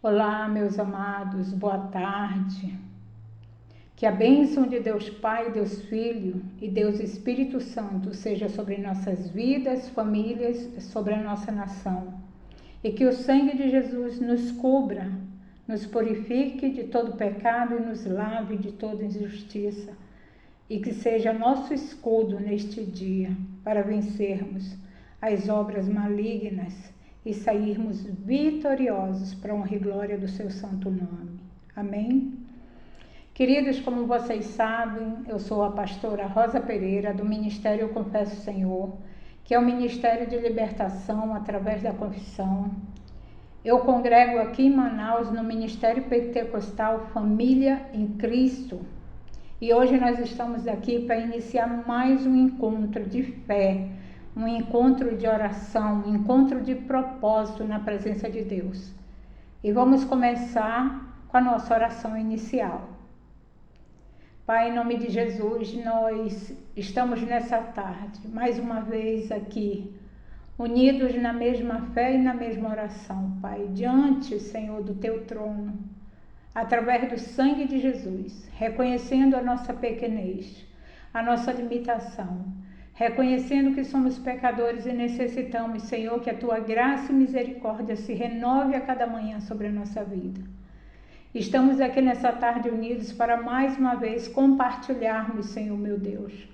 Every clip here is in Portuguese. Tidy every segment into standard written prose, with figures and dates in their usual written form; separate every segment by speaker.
Speaker 1: Olá, meus amados, boa tarde. Que a bênção de Deus Pai, Deus Filho e Deus Espírito Santo seja sobre nossas vidas, famílias, sobre a nossa nação. E que o sangue de Jesus nos cubra, nos purifique de todo pecado e nos lave de toda injustiça. E que seja nosso escudo neste dia para vencermos as obras malignas e sairmos vitoriosos para a honra e glória do seu santo nome. Amém? Queridos, como vocês sabem, eu sou a pastora Rosa Pereira, do Ministério Confesso Senhor, que é o Ministério de Libertação através da confissão. Eu congrego aqui em Manaus, no Ministério Pentecostal Família em Cristo. E hoje nós estamos aqui para iniciar mais um encontro de fé, um encontro de oração, um encontro de propósito na presença de Deus. E vamos começar com a nossa oração inicial. Pai, em nome de Jesus, nós estamos nessa tarde, mais uma vez aqui, unidos na mesma fé e na mesma oração, Pai, diante, Senhor, do Teu trono, através do sangue de Jesus, reconhecendo a nossa pequenez, a nossa limitação, reconhecendo que somos pecadores e necessitamos, Senhor, que a Tua graça e misericórdia se renove a cada manhã sobre a nossa vida. Estamos aqui nessa tarde unidos para mais uma vez compartilharmos, Senhor meu Deus,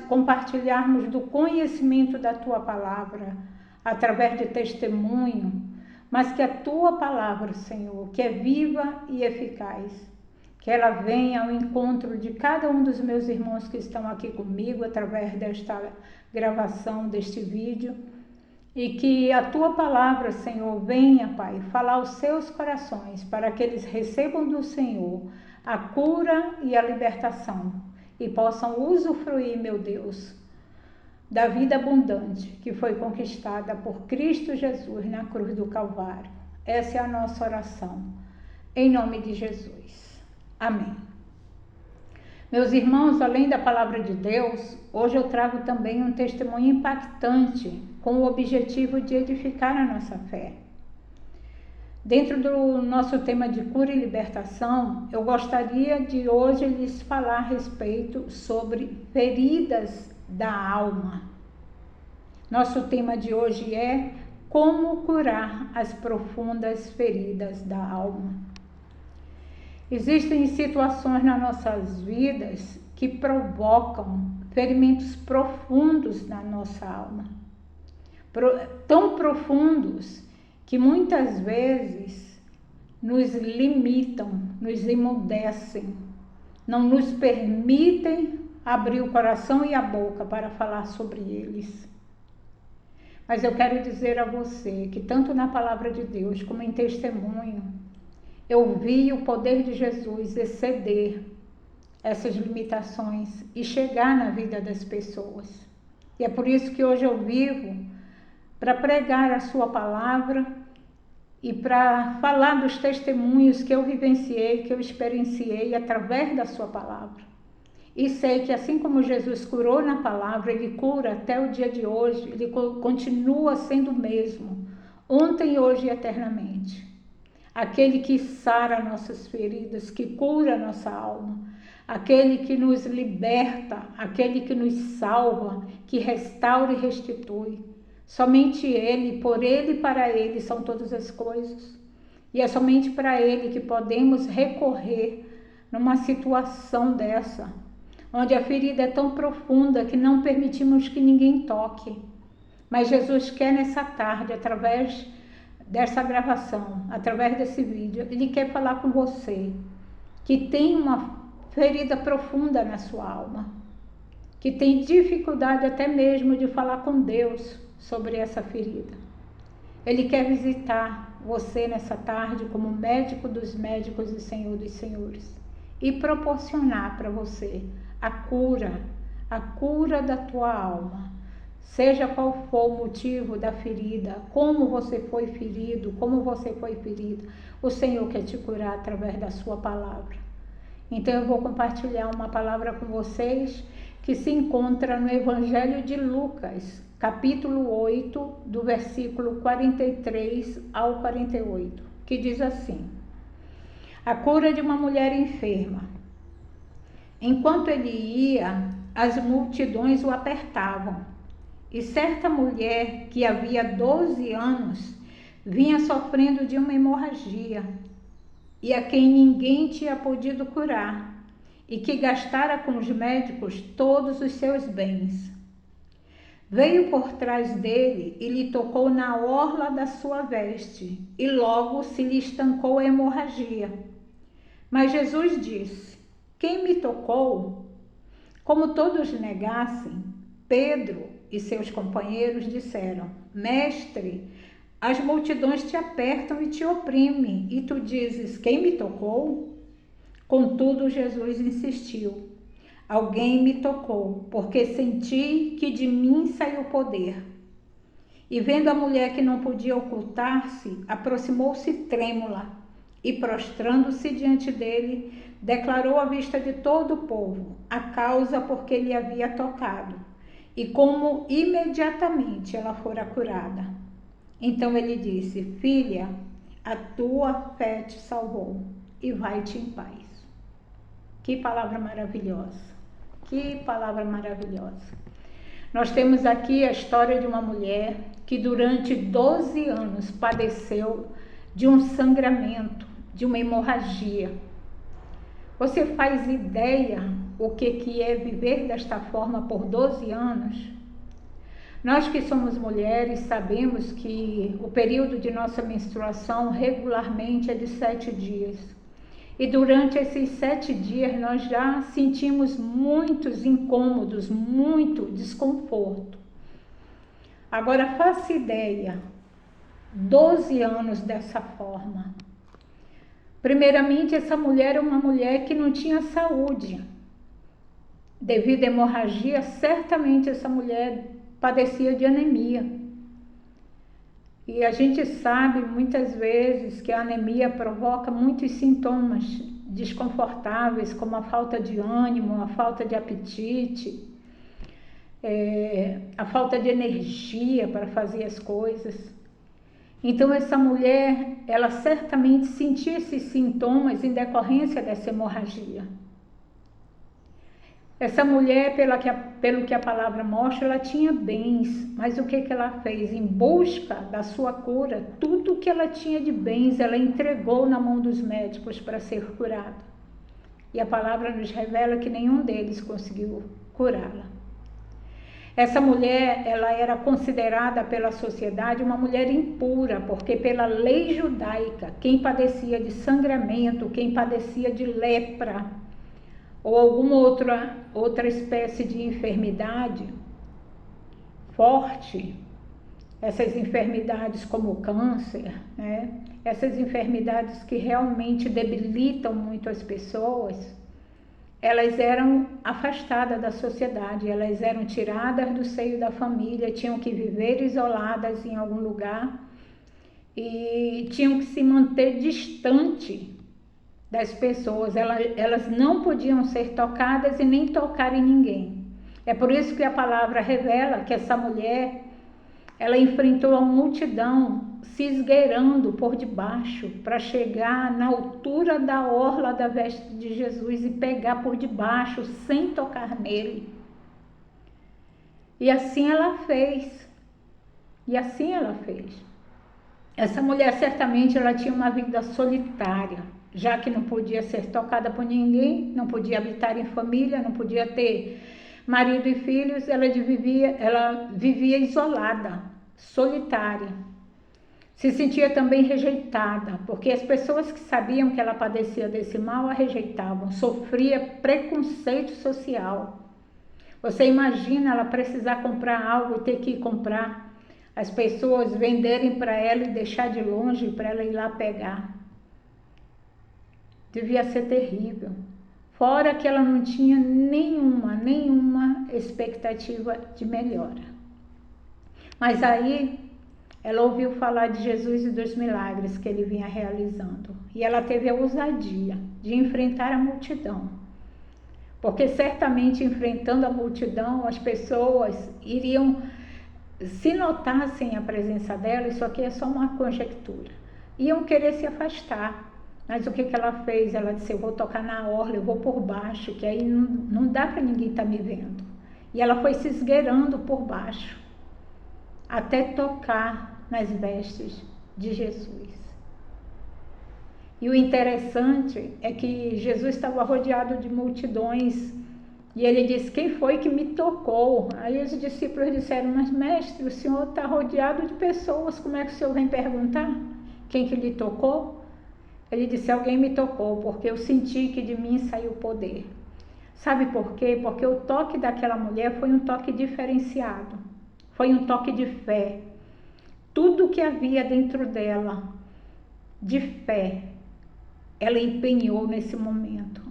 Speaker 1: compartilharmos do conhecimento da Tua palavra, através de testemunho, mas que a Tua palavra, Senhor, que é viva e eficaz, que ela venha ao encontro de cada um dos meus irmãos que estão aqui comigo através desta gravação, deste vídeo, e que a Tua palavra, Senhor, venha, Pai, falar aos seus corações para que eles recebam do Senhor a cura e a libertação e possam usufruir, meu Deus, da vida abundante que foi conquistada por Cristo Jesus na cruz do Calvário. Essa é a nossa oração, em nome de Jesus. Amém. Meus irmãos, além da palavra de Deus, hoje eu trago também um testemunho impactante com o objetivo de edificar a nossa fé. Dentro do nosso tema de cura e libertação, eu gostaria de hoje lhes falar a respeito sobre feridas da alma. Nosso tema de hoje é como curar as profundas feridas da alma. Existem situações nas nossas vidas que provocam ferimentos profundos na nossa alma. Tão profundos que muitas vezes nos limitam, nos emudecem, não nos permitem abrir o coração e a boca para falar sobre eles. Mas eu quero dizer a você que tanto na palavra de Deus como em testemunho, eu vi o poder de Jesus exceder essas limitações e chegar na vida das pessoas. E é por isso que hoje eu vivo para pregar a sua palavra e para falar dos testemunhos que eu vivenciei, que eu experienciei através da sua palavra. E sei que assim como Jesus curou na palavra, Ele cura até o dia de hoje, Ele continua sendo o mesmo, ontem, hoje e eternamente. Aquele que sara nossas feridas, que cura nossa alma, aquele que nos liberta, aquele que nos salva, que restaura e restitui. Somente Ele, por Ele e para Ele são todas as coisas. E é somente para Ele que podemos recorrer numa situação dessa, onde a ferida é tão profunda que não permitimos que ninguém toque. Mas Jesus quer nessa tarde, através dessa gravação, através desse vídeo, Ele quer falar com você que tem uma ferida profunda na sua alma, que tem dificuldade até mesmo de falar com Deus sobre essa ferida. Ele quer visitar você nessa tarde como médico dos médicos e Senhor dos senhores e proporcionar para você a cura da tua alma. Seja qual for o motivo da ferida, como você foi ferido, como você foi ferida, o Senhor quer te curar através da sua palavra. Então eu vou compartilhar uma palavra com vocês que se encontra no Evangelho de Lucas, capítulo 8, do versículo 43 ao 48. que diz assim: a cura de uma mulher enferma. Enquanto ele ia, as multidões o apertavam, e certa mulher que havia 12 anos vinha sofrendo de uma hemorragia, e a quem ninguém tinha podido curar, e que gastara com os médicos todos os seus bens. Veio por trás dele e lhe tocou na orla da sua veste, e logo se lhe estancou a hemorragia. Mas Jesus disse: quem me tocou? Como todos negassem, Pedro e seus companheiros disseram: Mestre, as multidões te apertam e te oprimem, e tu dizes: quem me tocou? Contudo, Jesus insistiu: alguém me tocou, porque senti que de mim saiu o poder. E vendo a mulher que não podia ocultar-se, aproximou-se trêmula e, prostrando-se diante dele, declarou à vista de todo o povo a causa por que lhe havia tocado e como imediatamente ela fora curada. Então ele disse: filha, a tua fé te salvou, e vai-te em paz. Que palavra maravilhosa! Que palavra maravilhosa! Nós temos aqui a história de uma mulher que durante 12 anos padeceu de um sangramento, de uma hemorragia. Você faz ideia o que é viver desta forma por 12 anos? Nós que somos mulheres sabemos que o período de nossa menstruação regularmente é de 7 dias. E durante esses 7 dias nós já sentimos muitos incômodos, muito desconforto. Agora faça ideia, 12 anos dessa forma. Primeiramente, essa mulher é uma mulher que não tinha saúde. Devido à hemorragia, certamente essa mulher padecia de anemia. E a gente sabe muitas vezes que a anemia provoca muitos sintomas desconfortáveis, como a falta de ânimo, a falta de apetite, a falta de energia para fazer as coisas. Então essa mulher, ela certamente sentia esses sintomas em decorrência dessa hemorragia. Essa mulher, pelo que a palavra mostra, ela tinha bens, mas o que ela fez? Em busca da sua cura, tudo que ela tinha de bens, ela entregou na mão dos médicos para ser curada. E a palavra nos revela que nenhum deles conseguiu curá-la. Essa mulher, ela era considerada pela sociedade uma mulher impura, porque pela lei judaica, quem padecia de sangramento, quem padecia de lepra ou alguma outra espécie de enfermidade forte, essas enfermidades como o câncer, né? Essas enfermidades que realmente debilitam muito as pessoas, elas eram afastadas da sociedade, elas eram tiradas do seio da família, tinham que viver isoladas em algum lugar e tinham que se manter distante das pessoas. Elas não podiam ser tocadas e nem tocar em ninguém. É por isso que a palavra revela que essa mulher, ela enfrentou a multidão se esgueirando por debaixo para chegar na altura da orla da veste de Jesus e pegar por debaixo sem tocar nele. E assim ela fez. Essa mulher certamente ela tinha uma vida solitária, já que não podia ser tocada por ninguém, não podia habitar em família, não podia ter marido e filhos, ela vivia isolada, solitária. Se sentia também rejeitada, porque as pessoas que sabiam que ela padecia desse mal a rejeitavam, sofria preconceito social. Você imagina ela precisar comprar algo e ter que ir comprar, as pessoas venderem para ela e deixar de longe para ela ir lá pegar. Devia ser terrível. Fora que ela não tinha nenhuma expectativa de melhora. Mas aí ela ouviu falar de Jesus e dos milagres que ele vinha realizando. E ela teve a ousadia de enfrentar a multidão. Porque certamente enfrentando a multidão, as pessoas iriam, se notassem a presença dela, isso aqui é só uma conjectura, iam querer se afastar. Mas o que ela fez? Ela disse, eu vou tocar na orla, eu vou por baixo, que aí não dá para ninguém estar me vendo. E ela foi se esgueirando por baixo, até tocar nas vestes de Jesus. E o interessante é que Jesus estava rodeado de multidões, e ele disse, quem foi que me tocou? Aí os discípulos disseram, mas mestre, o senhor está rodeado de pessoas, como é que o senhor vem perguntar quem que lhe tocou? Ele disse, alguém me tocou, porque eu senti que de mim saiu poder. Sabe por quê? Porque o toque daquela mulher foi um toque diferenciado, foi um toque de fé. Tudo que havia dentro dela de fé, ela empenhou nesse momento.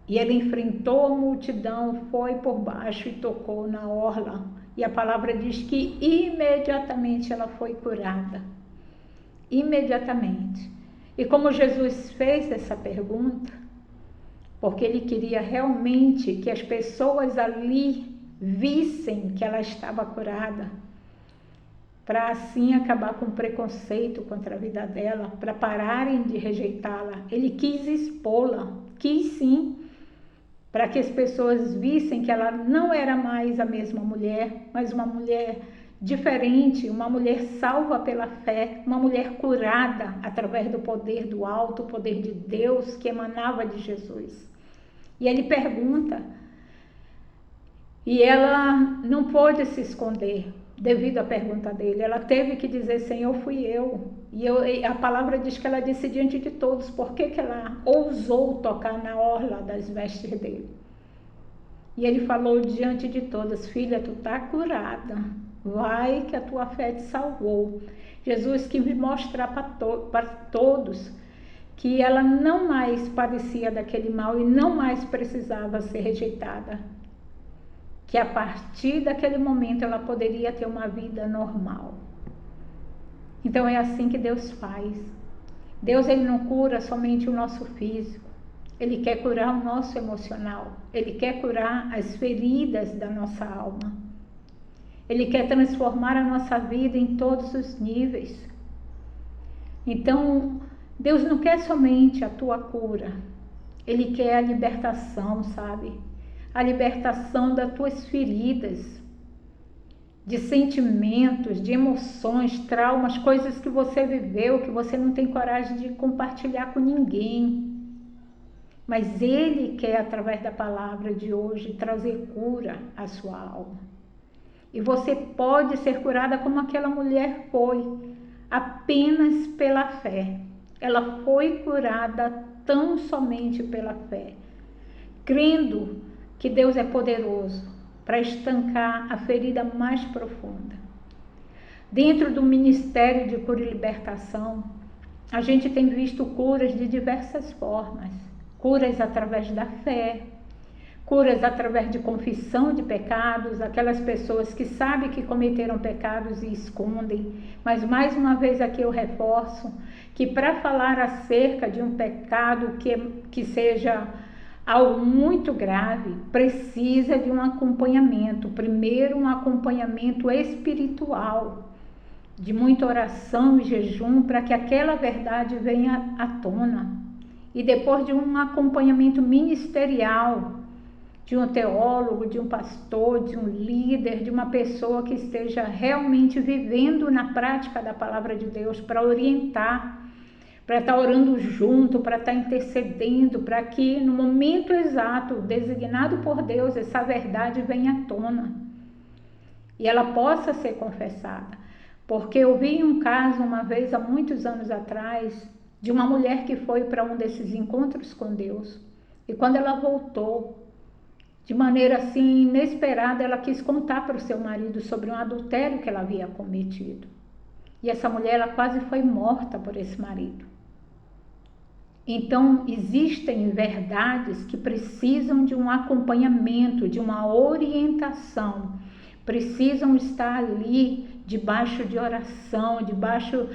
Speaker 1: E ela enfrentou a multidão, foi por baixo e tocou na orla. E a palavra diz que imediatamente ela foi curada. Imediatamente. E como Jesus fez essa pergunta, porque ele queria realmente que as pessoas ali vissem que ela estava curada, para assim acabar com o preconceito contra a vida dela, para pararem de rejeitá-la. Ele quis expô-la, quis sim, para que as pessoas vissem que ela não era mais a mesma mulher, mas uma mulher diferente, uma mulher salva pela fé, uma mulher curada através do poder do alto, o poder de Deus que emanava de Jesus. E ele pergunta, e ela não pôde se esconder devido à pergunta dele. Ela teve que dizer, Senhor, fui eu. E a palavra diz que ela disse diante de todos, por que ela ousou tocar na orla das vestes dele? E ele falou diante de todas, filha, tu está curada, vai que a tua fé te salvou. Jesus quis mostrar para todos que ela não mais padecia daquele mal e não mais precisava ser rejeitada. Que a partir daquele momento ela poderia ter uma vida normal. Então é assim que Deus faz. Deus, ele não cura somente o nosso físico, ele quer curar o nosso emocional, ele quer curar as feridas da nossa alma. Ele quer transformar a nossa vida em todos os níveis. Então, Deus não quer somente a tua cura, ele quer a libertação, sabe? A libertação das tuas feridas, de sentimentos, de emoções, traumas, coisas que você viveu, que você não tem coragem de compartilhar com ninguém. Mas Ele quer, através da palavra de hoje, trazer cura à sua alma. E você pode ser curada como aquela mulher foi, apenas pela fé. Ela foi curada tão somente pela fé, crendo que Deus é poderoso para estancar a ferida mais profunda. Dentro do Ministério de Cura e Libertação, a gente tem visto curas de diversas formas. Curas através da fé, curas através de confissão de pecados, aquelas pessoas que sabem que cometeram pecados e escondem. Mas mais uma vez aqui eu reforço que para falar acerca de um pecado que seja algo muito grave, precisa de um acompanhamento. Primeiro, um acompanhamento espiritual, de muita oração e jejum, para que aquela verdade venha à tona. E depois de um acompanhamento ministerial, de um teólogo, de um pastor, de um líder, de uma pessoa que esteja realmente vivendo na prática da palavra de Deus, para orientar, para estar orando junto, para estar intercedendo, para que no momento exato, designado por Deus, essa verdade venha à tona e ela possa ser confessada. Porque eu vi um caso uma vez, há muitos anos atrás, de uma mulher que foi para um desses encontros com Deus, e quando ela voltou, de maneira assim inesperada, ela quis contar para o seu marido sobre um adultério que ela havia cometido. E essa mulher, ela quase foi morta por esse marido. Então, existem verdades que precisam de um acompanhamento, de uma orientação, precisam estar ali debaixo de oração, debaixo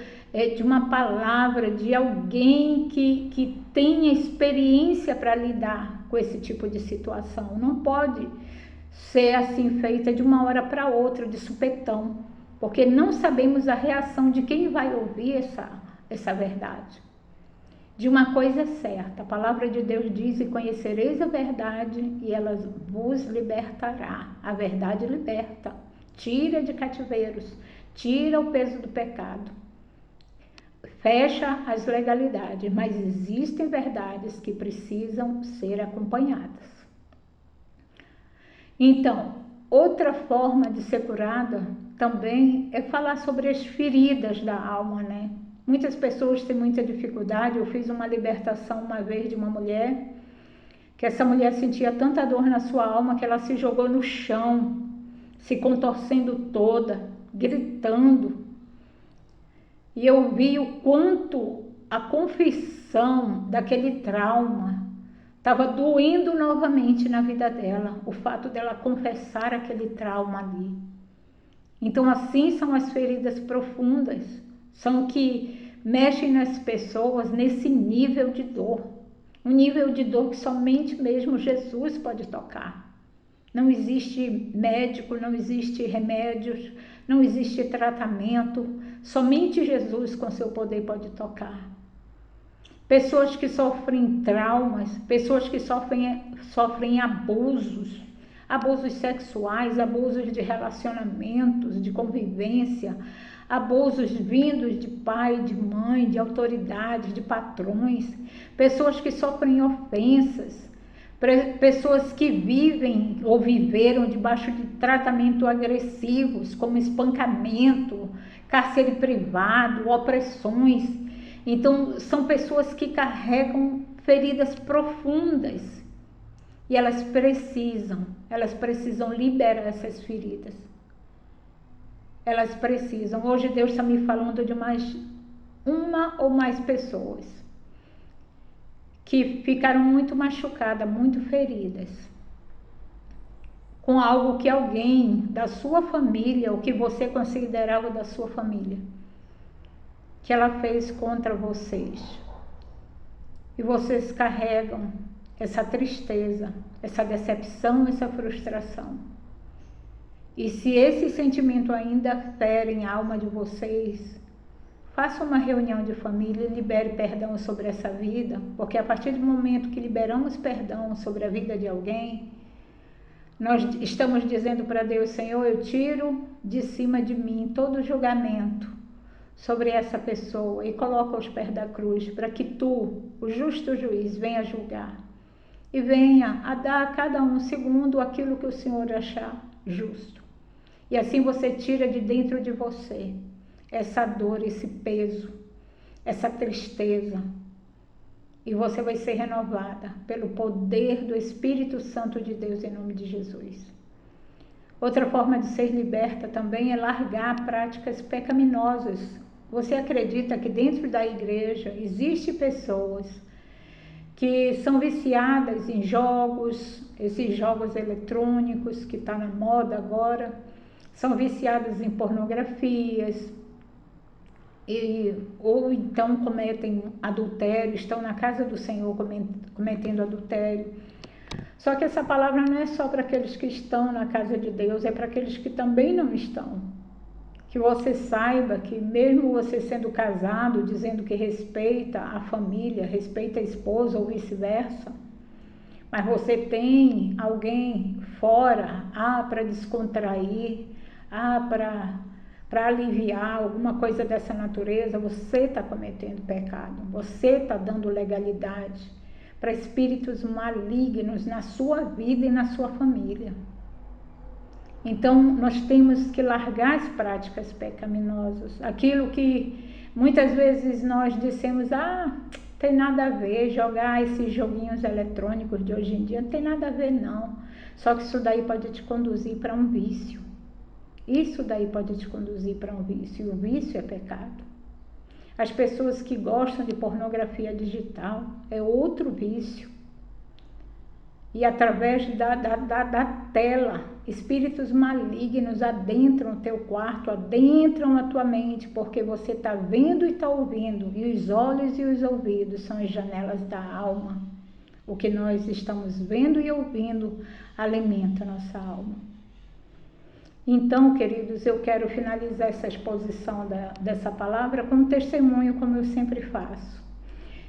Speaker 1: de uma palavra, de alguém que tenha experiência para lidar com esse tipo de situação. Não pode ser assim feita de uma hora para outra, de supetão, porque não sabemos a reação de quem vai ouvir essa verdade. De uma coisa certa, a palavra de Deus diz: e conhecereis a verdade e ela vos libertará. A verdade liberta, tira de cativeiros, tira o peso do pecado, fecha as legalidades, mas existem verdades que precisam ser acompanhadas. Então, outra forma de ser curada também é falar sobre as feridas da alma, né? Muitas pessoas têm muita dificuldade. Eu fiz uma libertação uma vez de uma mulher, que essa mulher sentia tanta dor na sua alma que ela se jogou no chão, se contorcendo toda, gritando. E eu vi o quanto a confissão daquele trauma estava doendo novamente na vida dela, o fato dela confessar aquele trauma ali. Então, assim são as feridas profundas, são que mexem nas pessoas nesse nível de dor, um nível de dor que somente mesmo Jesus pode tocar. Não existe médico, não existe remédios, não existe tratamento, somente Jesus com seu poder pode tocar. Pessoas que sofrem traumas, pessoas que sofrem abusos sexuais, abusos de relacionamentos, de convivência, abusos vindos de pai, de mãe, de autoridades, de patrões, pessoas que sofrem ofensas, pessoas que vivem ou viveram debaixo de tratamento agressivos, como espancamento, cárcere privado, opressões. Então, são pessoas que carregam feridas profundas e elas precisam liberar essas feridas. Elas precisam. Hoje Deus está me falando de uma ou mais pessoas que ficaram muito machucadas, muito feridas, com algo que alguém da sua família, ou que você considerava da sua família, que ela fez contra vocês. E vocês carregam essa tristeza, essa decepção, essa frustração. E se esse sentimento ainda fere a alma de vocês, faça uma reunião de família e libere perdão sobre essa vida, porque a partir do momento que liberamos perdão sobre a vida de alguém, nós estamos dizendo para Deus: Senhor, eu tiro de cima de mim todo julgamento sobre essa pessoa e coloco aos pés da cruz, para que tu, o justo juiz, venha julgar e venha a dar a cada um segundo aquilo que o Senhor achar justo. E assim você tira de dentro de você essa dor, esse peso, essa tristeza, e você vai ser renovada pelo poder do Espírito Santo de Deus, em nome de Jesus. Outra forma de ser liberta também é largar práticas pecaminosas. Você acredita que dentro da igreja existem pessoas que são viciadas em jogos, esses jogos eletrônicos que estão na moda agora, são viciadas em pornografias, ou então cometem adultério, estão na casa do Senhor cometendo adultério. Só que essa palavra não é só para aqueles que estão na casa de Deus, é para aqueles que também não estão. Que você saiba que mesmo você sendo casado, dizendo que respeita a família, respeita a esposa ou vice-versa, mas você tem alguém fora, para descontrair, para aliviar alguma coisa dessa natureza, você está cometendo pecado, você está dando legalidade para espíritos malignos na sua vida e na sua família. Então, nós temos que largar as práticas pecaminosas, aquilo que muitas vezes nós dissemos: tem nada a ver, jogar esses joguinhos eletrônicos de hoje em dia, não tem nada a ver não, só que isso daí pode te conduzir para um vício. Isso daí pode te conduzir para um vício, e o vício é pecado. As pessoas que gostam de pornografia digital é outro vício. E através da tela, espíritos malignos adentram o teu quarto, adentram a tua mente, porque você está vendo e está ouvindo, e os olhos e os ouvidos são as janelas da alma. O que nós estamos vendo e ouvindo alimenta a nossa alma. Então, queridos, eu quero finalizar essa exposição dessa palavra com um testemunho, como eu sempre faço.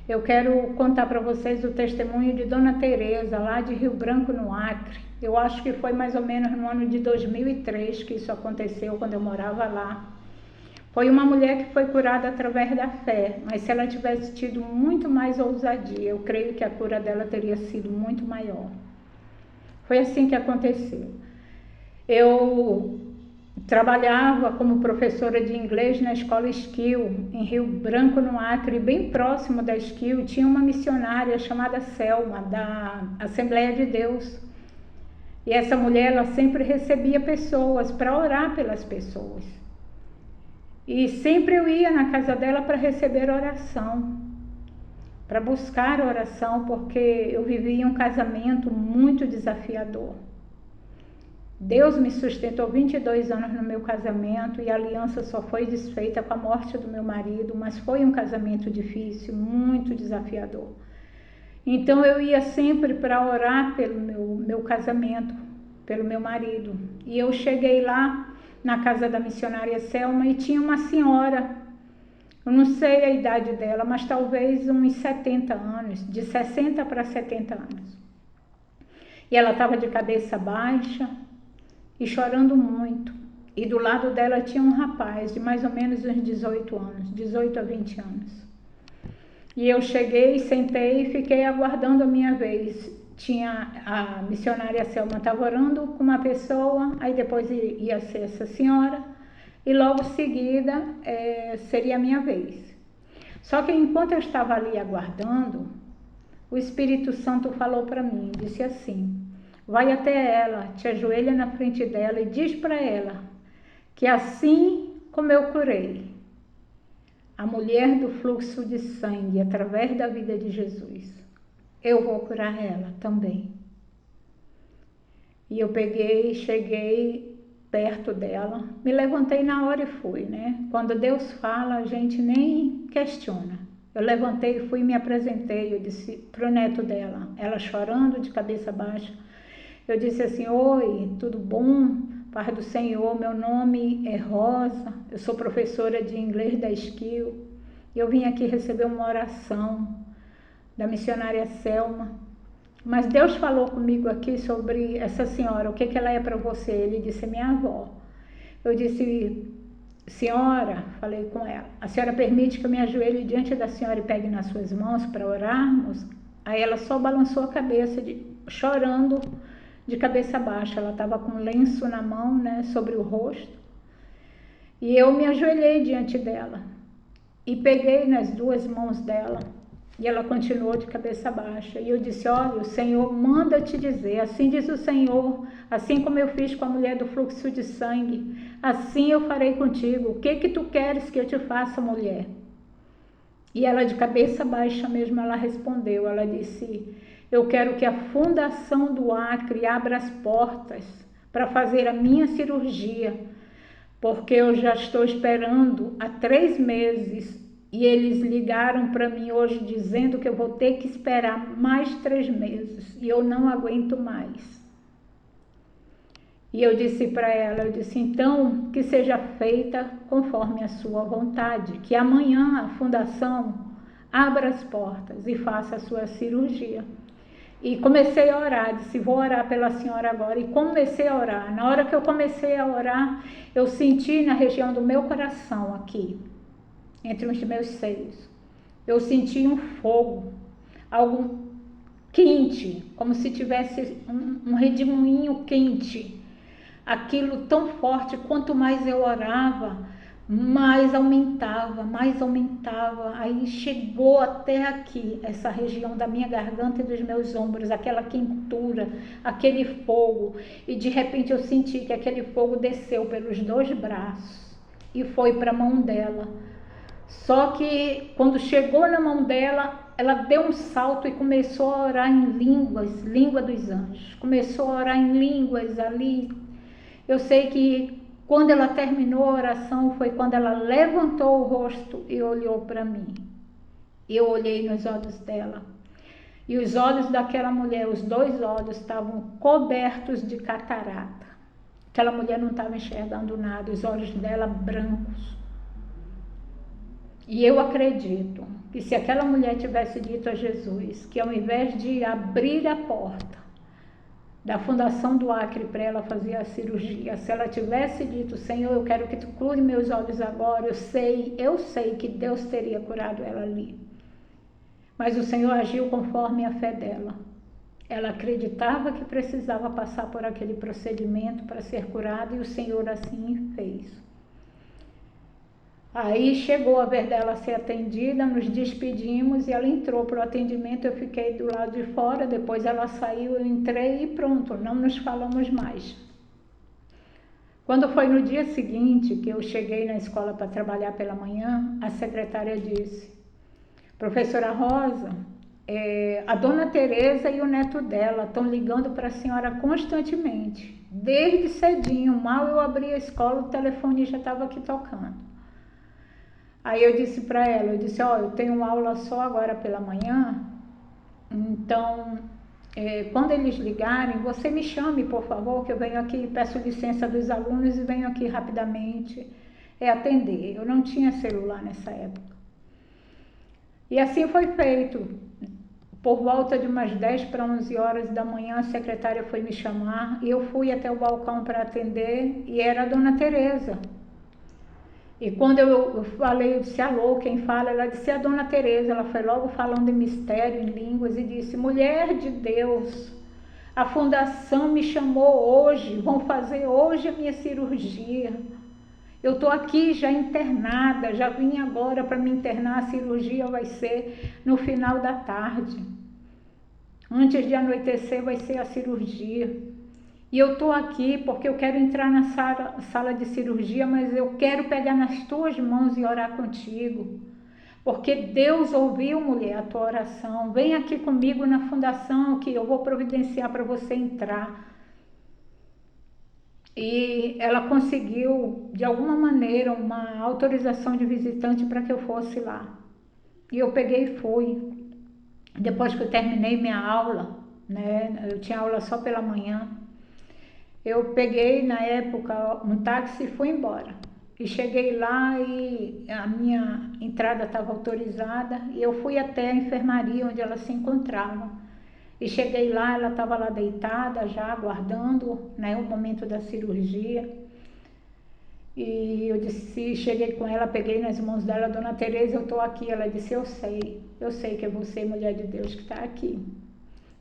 Speaker 1: Eu quero contar para vocês o testemunho de Dona Teresa, lá de Rio Branco, no Acre. Eu acho que foi mais ou menos no ano de 2003 que isso aconteceu, quando eu morava lá. Foi uma mulher que foi curada através da fé, mas se ela tivesse tido muito mais ousadia, eu creio que a cura dela teria sido muito maior. Foi assim que aconteceu. Eu trabalhava como professora de inglês na escola Skill, em Rio Branco, no Acre, bem próximo da Skill, tinha uma missionária chamada Selma, da Assembleia de Deus. E essa mulher, ela sempre recebia pessoas para orar pelas pessoas. E sempre eu ia na casa dela para receber oração, para buscar oração, porque eu vivia um casamento muito desafiador. Deus me sustentou 22 anos no meu casamento e a aliança só foi desfeita com a morte do meu marido, mas foi um casamento difícil, muito desafiador. Então eu ia sempre para orar pelo meu casamento, pelo meu marido. E eu cheguei lá na casa da missionária Selma e tinha uma senhora, eu não sei a idade dela, mas talvez uns 70 anos, de 60 para 70 anos. E ela estava de cabeça baixa e chorando muito. E do lado dela tinha um rapaz de mais ou menos uns 18 anos, 18 a 20 anos. E eu cheguei, sentei e fiquei aguardando a minha vez. Tinha a missionária Selma estava orando com uma pessoa, aí depois ia ser essa senhora, e logo em seguida seria a minha vez. Só que enquanto eu estava ali aguardando, o Espírito Santo falou para mim, disse assim: vai até ela, te ajoelha na frente dela e diz para ela que assim como eu curei a mulher do fluxo de sangue através da vida de Jesus, eu vou curar ela também. E eu peguei, cheguei perto dela, me levantei na hora e fui, né? Quando Deus fala, a gente nem questiona. Eu levantei e fui e me apresentei, eu disse pro neto dela, ela chorando de cabeça baixa, eu disse assim: oi, tudo bom? Paz do Senhor, meu nome é Rosa, eu sou professora de inglês da Skill, e eu vim aqui receber uma oração da missionária Selma, mas Deus falou comigo aqui sobre essa senhora, o que ela é para você? Ele disse: minha avó. Eu disse: senhora, falei com ela, a senhora permite que eu me ajoelhe diante da senhora e pegue nas suas mãos para orarmos? Aí ela só balançou a cabeça, chorando de cabeça baixa, ela estava com um lenço na mão, né, sobre o rosto, e eu me ajoelhei diante dela e peguei nas duas mãos dela. E ela continuou de cabeça baixa. E eu disse: olha, o Senhor manda te dizer, assim diz o Senhor, assim como eu fiz com a mulher do fluxo de sangue, assim eu farei contigo. O que tu queres que eu te faça, mulher? E ela, de cabeça baixa mesmo, ela respondeu, ela disse: eu quero que a Fundação do Acre abra as portas para fazer a minha cirurgia, porque eu já estou esperando há 3 meses. E eles ligaram para mim hoje dizendo que eu vou ter que esperar mais 3 meses e eu não aguento mais. E eu disse para ela, eu disse: então que seja feita conforme a sua vontade, que amanhã a fundação abra as portas e faça a sua cirurgia. E comecei a orar, disse: vou orar pela senhora agora. E comecei a orar. Na hora que eu comecei a orar, eu senti na região do meu coração aqui, entre os meus seios, eu senti um fogo, algo quente, como se tivesse um redemoinho quente. Aquilo tão forte, quanto mais eu orava, mais aumentava, mais aumentava. Aí chegou até aqui, essa região da minha garganta e dos meus ombros, aquela quentura, aquele fogo. E de repente eu senti que aquele fogo desceu pelos 2 braços e foi para a mão dela. Só que quando chegou na mão dela, ela deu um salto e começou a orar em línguas, língua dos anjos. Começou a orar em línguas ali. Eu sei que quando ela terminou a oração foi quando ela levantou o rosto e olhou para mim. Eu olhei nos olhos dela. E os olhos daquela mulher, os 2 olhos estavam cobertos de catarata. Aquela mulher não estava enxergando nada, os olhos dela brancos. E eu acredito que se aquela mulher tivesse dito a Jesus que ao invés de abrir a porta da Fundação do Acre para ela fazer a cirurgia, se ela tivesse dito, Senhor, eu quero que tu cure meus olhos agora, eu sei que Deus teria curado ela ali. Mas o Senhor agiu conforme a fé dela. Ela acreditava que precisava passar por aquele procedimento para ser curada e o Senhor assim fez. Aí chegou a vez dela ser atendida, nos despedimos e ela entrou para o atendimento, eu fiquei do lado de fora, depois ela saiu, eu entrei e pronto, não nos falamos mais. Quando foi no dia seguinte que eu cheguei na escola para trabalhar pela manhã, a secretária disse, professora Rosa, a dona Tereza e o neto dela estão ligando para a senhora constantemente, desde cedinho, mal eu abri a escola, o telefone já estava aqui tocando. Aí eu disse para ela, eu tenho aula só agora pela manhã, então quando eles ligarem, você me chame, por favor, que eu venho aqui, peço licença dos alunos e venho aqui rapidamente atender. Eu não tinha celular nessa época. E assim foi feito. Por volta de umas 10 para 11 horas da manhã, a secretária foi me chamar e eu fui até o balcão para atender e era a dona Tereza. E quando eu falei, eu disse, alô, quem fala? Ela disse, a dona Tereza. Ela foi logo falando em mistério, em línguas, e disse, mulher de Deus, a fundação me chamou hoje, vão fazer hoje a minha cirurgia. Eu estou aqui já internada, já vim agora para me internar, a cirurgia vai ser no final da tarde. Antes de anoitecer vai ser a cirurgia. E eu estou aqui porque eu quero entrar na sala de cirurgia, mas eu quero pegar nas tuas mãos e orar contigo. Porque Deus ouviu, mulher, a tua oração. Vem aqui comigo na fundação que eu vou providenciar para você entrar. E ela conseguiu, de alguma maneira, uma autorização de visitante para que eu fosse lá. E eu peguei e fui. Depois que eu terminei minha aula, né, eu tinha aula só pela manhã, eu peguei, na época, um táxi e fui embora. E cheguei lá e a minha entrada estava autorizada e eu fui até a enfermaria onde ela se encontrava. E cheguei lá, ela estava lá deitada já, aguardando, né, o momento da cirurgia. E eu disse, cheguei com ela, peguei nas mãos dela, dona Tereza, eu estou aqui. Ela disse, eu sei que é você, mulher de Deus, que está aqui.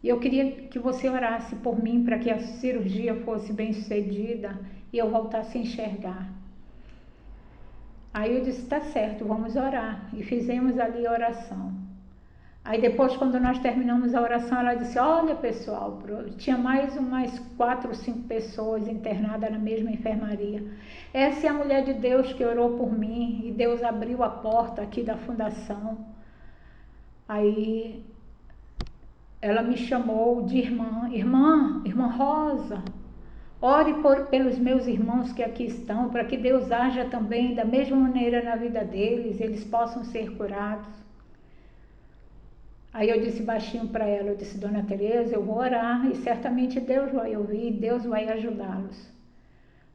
Speaker 1: E eu queria que você orasse por mim para que a cirurgia fosse bem sucedida e eu voltasse a enxergar. Aí eu disse, tá certo, vamos orar. E fizemos ali a oração. Aí depois, quando nós terminamos a oração, ela disse, olha pessoal, tinha mais umas 4 ou 5 pessoas internadas na mesma enfermaria. Essa é a mulher de Deus que orou por mim e Deus abriu a porta aqui da fundação. Aí ela me chamou de irmã Rosa, ore pelos meus irmãos que aqui estão, para que Deus haja também da mesma maneira na vida deles, eles possam ser curados. Aí eu disse baixinho para ela, eu disse, dona Tereza, eu vou orar e certamente Deus vai ouvir, Deus vai ajudá-los.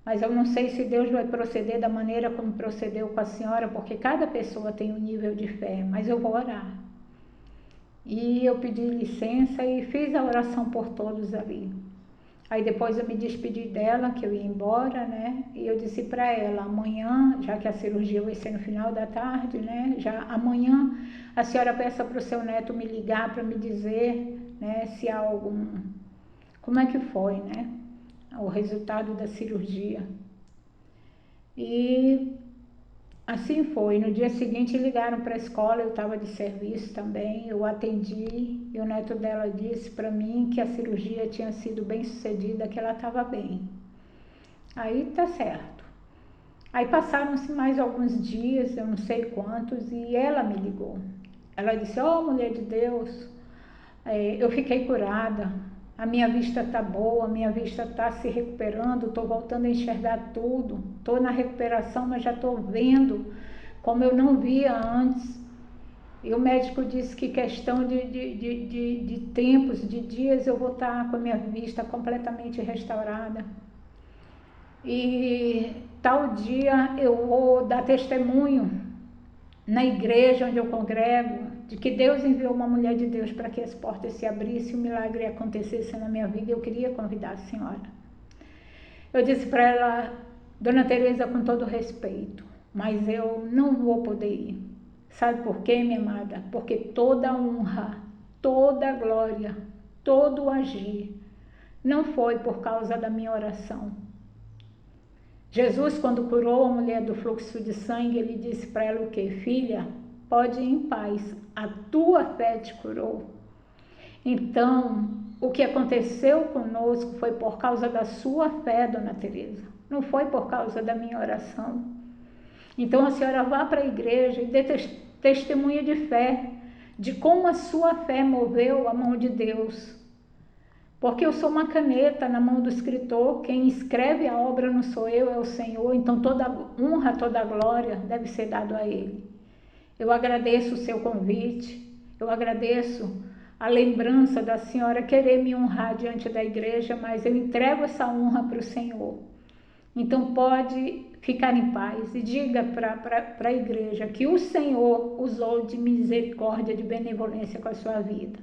Speaker 1: Mas eu não sei se Deus vai proceder da maneira como procedeu com a senhora, porque cada pessoa tem um nível de fé, mas eu vou orar. E eu pedi licença e fiz a oração por todos ali. Aí depois eu me despedi dela, que eu ia embora, né? E eu disse para ela, amanhã, já que a cirurgia vai ser no final da tarde, né? Já amanhã a senhora peça para o seu neto me ligar para me dizer, né? Se há algum... Como é que foi, né? O resultado da cirurgia. E assim foi. No dia seguinte ligaram para a escola, eu estava de serviço também, eu atendi e o neto dela disse para mim que a cirurgia tinha sido bem sucedida, que ela estava bem. Aí tá certo. Aí passaram-se mais alguns dias, eu não sei quantos, e ela me ligou. Ela disse, ó, mulher de Deus, eu fiquei curada, a minha vista está boa, a minha vista está se recuperando, estou voltando a enxergar tudo, estou na recuperação, mas já estou vendo como eu não via antes. E o médico disse que questão de tempos, de dias, eu vou estar com a minha vista completamente restaurada. e tal dia eu vou dar testemunho na igreja onde eu congrego, de que Deus enviou uma mulher de Deus para que as portas se abrissem e o milagre acontecesse na minha vida. Eu queria convidar a senhora. Eu disse para ela: Dona Teresa, com todo respeito, mas eu não vou poder ir. Sabe por quê, minha amada? Porque toda honra, toda glória, todo agir não foi por causa da minha oração. Jesus, quando curou a mulher do fluxo de sangue, ele disse para ela o quê? Filha, pode ir em paz, a tua fé te curou. Então, o que aconteceu conosco foi por causa da sua fé, Dona Teresa, não foi por causa da minha oração. Então, a senhora vá para a igreja e dê testemunha de fé, de como a sua fé moveu a mão de Deus. Porque eu sou uma caneta na mão do escritor, quem escreve a obra não sou eu, é o Senhor, então toda honra, toda glória deve ser dado a Ele. Eu agradeço o seu convite, eu agradeço a lembrança da senhora querer me honrar diante da igreja, mas eu entrego essa honra para o Senhor. Então pode ficar em paz e diga para a igreja que o Senhor usou de misericórdia, de benevolência com a sua vida.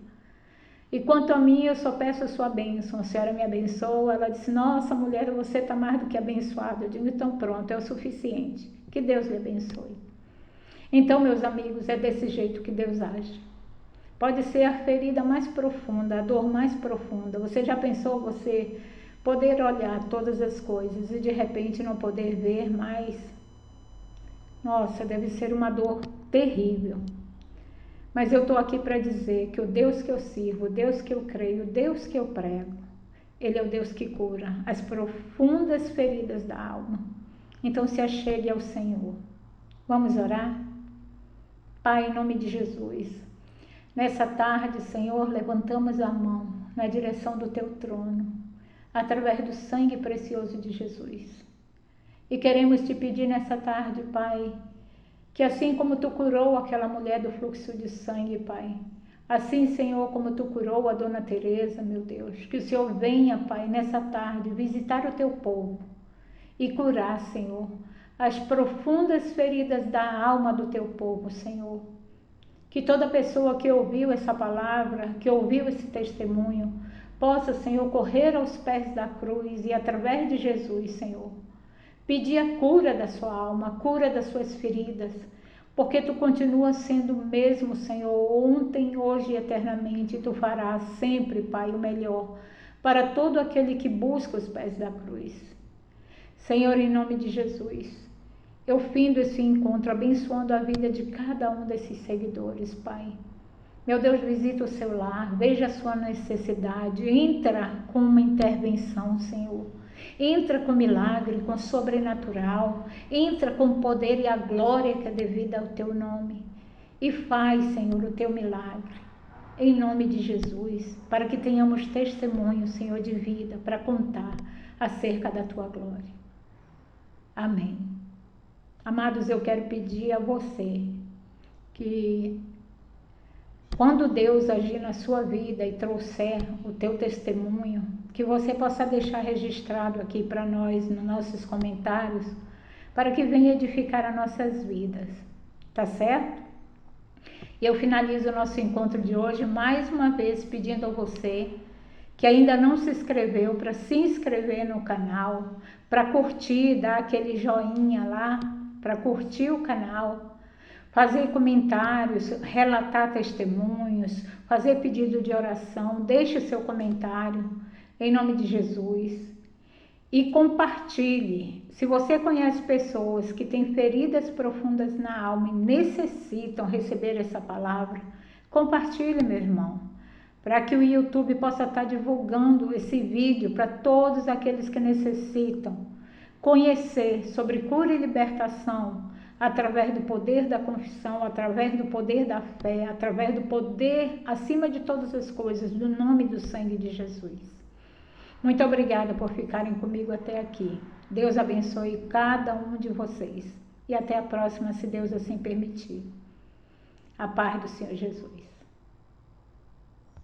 Speaker 1: E quanto a mim, eu só peço a sua bênção. A senhora me abençoa. Ela disse: nossa, mulher, você está mais do que abençoada. Eu digo: então pronto, é o suficiente. Que Deus lhe abençoe. Então, meus amigos, é desse jeito que Deus age. Pode ser a ferida mais profunda, a dor mais profunda. Você já pensou você poder olhar todas as coisas e de repente não poder ver mais? Nossa, deve ser uma dor terrível. Mas eu estou aqui para dizer que o Deus que eu sirvo, o Deus que eu creio, o Deus que eu prego, Ele é o Deus que cura as profundas feridas da alma. Então se achegue ao Senhor. Vamos orar? Pai, em nome de Jesus, nessa tarde, Senhor, levantamos a mão na direção do Teu trono, através do sangue precioso de Jesus. E queremos Te pedir nessa tarde, Pai, que assim como Tu curou aquela mulher do fluxo de sangue, Pai, assim, Senhor, como Tu curou a Dona Teresa, meu Deus, que o Senhor venha, Pai, nessa tarde, visitar o Teu povo e curar, Senhor, as profundas feridas da alma do Teu povo, Senhor. Que toda pessoa que ouviu essa palavra, que ouviu esse testemunho, possa, Senhor, correr aos pés da cruz e através de Jesus, Senhor, pedir a cura da sua alma, a cura das suas feridas, porque Tu continuas sendo o mesmo, Senhor, ontem, hoje e eternamente, e Tu farás sempre, Pai, o melhor para todo aquele que busca os pés da cruz. Senhor, em nome de Jesus, eu findo esse encontro abençoando a vida de cada um desses seguidores, Pai. Meu Deus, visita o seu lar, veja a sua necessidade, entra com uma intervenção, Senhor. Entra com milagre, com sobrenatural, entra com o poder e a glória que é devida ao Teu nome. E faz, Senhor, o Teu milagre, em nome de Jesus, para que tenhamos testemunho, Senhor, de vida, para contar acerca da Tua glória. Amém. Amados, eu quero pedir a você que quando Deus agir na sua vida e trouxer o teu testemunho, que você possa deixar registrado aqui para nós, nos nossos comentários, para que venha edificar as nossas vidas, tá certo? E eu finalizo o nosso encontro de hoje mais uma vez pedindo a você que ainda não se inscreveu, para se inscrever no canal, para curtir, dar aquele joinha lá, para curtir o canal, fazer comentários, relatar testemunhos, fazer pedido de oração, deixe o seu comentário, em nome de Jesus. E compartilhe. Se você conhece pessoas que têm feridas profundas na alma e necessitam receber essa palavra, compartilhe, meu irmão, para que o YouTube possa estar divulgando esse vídeo para todos aqueles que necessitam conhecer sobre cura e libertação, através do poder da confissão, através do poder da fé, através do poder, acima de todas as coisas, do nome e do sangue de Jesus. Muito obrigada por ficarem comigo até aqui. Deus abençoe cada um de vocês. E até a próxima, se Deus assim permitir. A paz do Senhor Jesus.